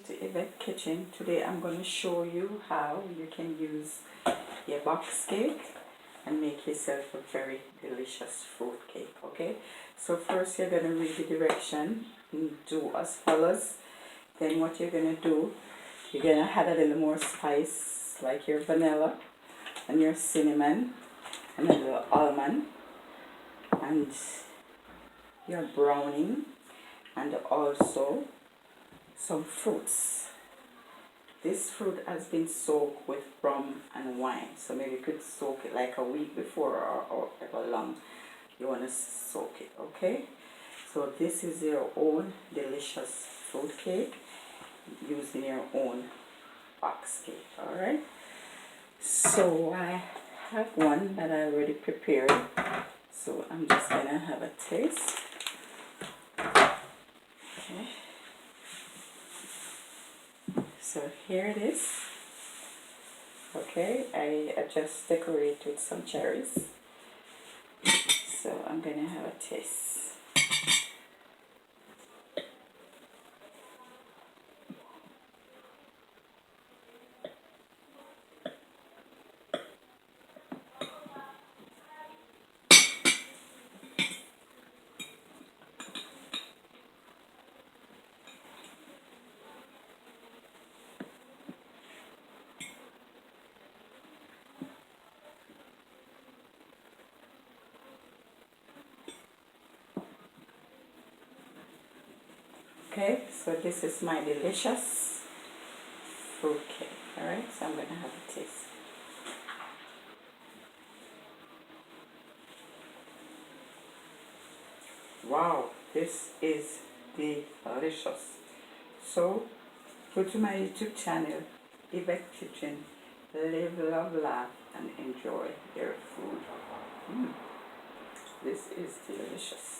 To Yvette Kitchen. Today I'm going to show you how you can use your box cake and make yourself a very delicious fruit cake. Okay, so first you're going to read the direction and do as follows. Then what you're going to do, you're going to add a little more spice like your vanilla and your cinnamon and a little almond and your browning and also some fruits. This fruit has been soaked with rum and wine, so maybe you could soak it like a week before or however long you want to soak it. Okay, so this is your own delicious fruit cake using your own box cake. All right, so I have one that I already prepared, so I'm just gonna have a taste. Okay, so here it is. Okay, I just decorate with some cherries, so I'm gonna have a taste. Okay, so this is my delicious fruit cake. Alright, so I'm going to have a taste. Wow, this is delicious. So, go to my YouTube channel, Yvette Kitchen, live, love, laugh, and enjoy your food. This is delicious.